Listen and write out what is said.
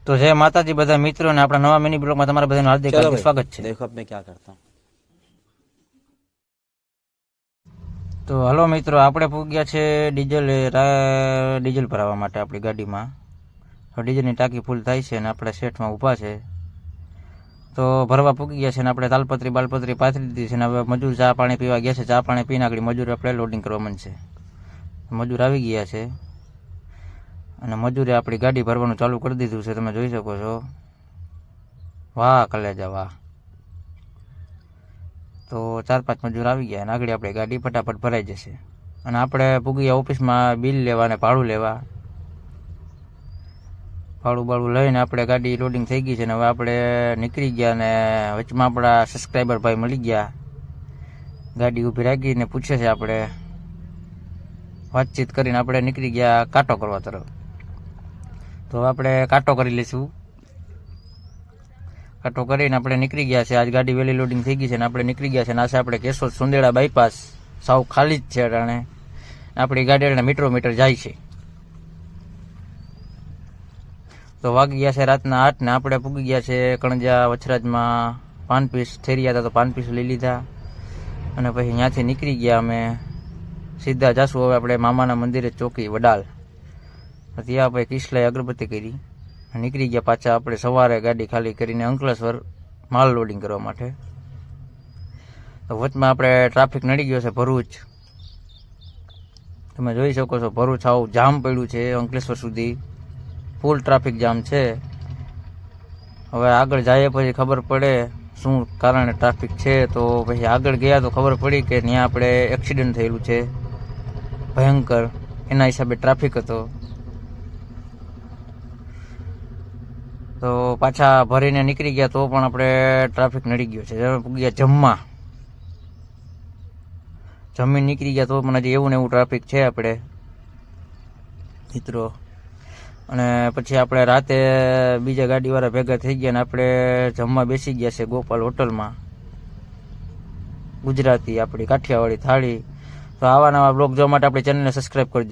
તો જય માતાજી બધા મિત્રો ને આપણા નવા મિની બ્લોગમાં તમારા બધાનું હાર્દિક સ્વાગત છે। देखो अब मैं क्या करता हूँ। તો હલો મિત્રો, આપણે પૂગ્યા છે ડીઝલ ભરાવવા માટે આપણી ગાડીમાં। ડીઝલની ટાંકી ફૂલ થાય છે અને આપણે શેઠમાં ઊભા છે તો ભરવા પૂગી ગયા છે ને આપણે તાલપત્રી બાલપત્રી પાથરી દીધી છે ને હવે મજૂર ચા પાણી પીવા ગયા છે। ચા પાણી પીને આગળ મજૂર આપણે લોડિંગ કરવા માંડશે। મજૂર આવી ગયા છે અને મજૂરે આપણી ગાડી ભરવાનું ચાલુ કરી દીધું છે, તમે જોઈ શકો છો। વાહ કલેજા વાહ। તો 4-5 મજૂર આવી ગયા અને આગળ આપણે ગાડી ફટાફટ ભરાઈ જશે અને આપણે પૂગી ગયા ઓફિસમાં બિલ લેવા અને ભાડું લેવા। ભાડું બાળું લઈને આપણે ગાડી લોડિંગ થઈ ગઈ છે ને હવે આપણે નીકળી ગયા ને વચમાં આપણા સબસ્ક્રાઈબર ભાઈ મળી ગયા। ગાડી ઊભી રાખીને પૂછે છે, આપણે વાતચીત કરીને આપણે નીકળી ગયા કાંટો કરવા તરફ। તો આપણે કાંટો કરી લઈશું। કાંટો કરીને આપણે નીકળી ગયા છે। આજ ગાડી વહેલી લોડિંગ થઈ ગઈ છે ને આપણે નીકળી ગયા છે ને આ છે આપણે કેશોદ સુંદેડા બાયપાસ, સાવ ખાલી જ છે અટાણે। આપણી ગાડી મીટર જાય છે। તો વાગી ગયા છે રાતના 8 ને આપણે પૂગી ગયા છે કણજા વછરાજમાં। પાન પીસ થઈ રહ્યા હતા તો પાન પીસ લઈ લીધા અને પછી ત્યાંથી નીકળી ગયા અમે સીધા જાશું હવે આપણે મામાના મંદિરે ચોકી વડાલ। ત્યાં આપણે કિસલાએ અગરબત્તી કરી નીકળી ગયા પાછા આપણે સવારે ગાડી ખાલી કરીને અંકલેશ્વર માલ લોડિંગ કરવા માટે। તો વચમાં આપણે ટ્રાફિક નડી ગયો છે ભરૂચ, તમે જોઈ શકો છો। ભરૂચ આવું જામ પડ્યું છે અંકલેશ્વર સુધી, ફૂલ ટ્રાફિક જામ છે। હવે આગળ જઈએ પછી ખબર પડે શું કારણે ટ્રાફિક છે। તો પછી આગળ ગયા તો ખબર પડી કે ત્યાં આપણે એક્સિડન્ટ થયેલું છે ભયંકર, એના હિસાબે ટ્રાફિક હતો। તો પાછા ભરીને નીકળી ગયા તો પણ આપણે ટ્રાફિક નડી ગયો છે। ગયા જમીન નીકળી ગયા તો પણ હજી એવું ને એવું ટ્રાફિક છે આપણે મિત્રો। અને પછી આપણે રાતે બીજા ગાડીવાળા ભેગા થઈ ગયા ને આપણે જમવા બેસી ગયા છે ગોપાલ હોટલમાં, ગુજરાતી આપણી કાઠિયાવાડી થાળી। તો આવા નવા બ્લોગ જોવા માટે આપણી ચેનલને સબસ્ક્રાઈબ કરજો।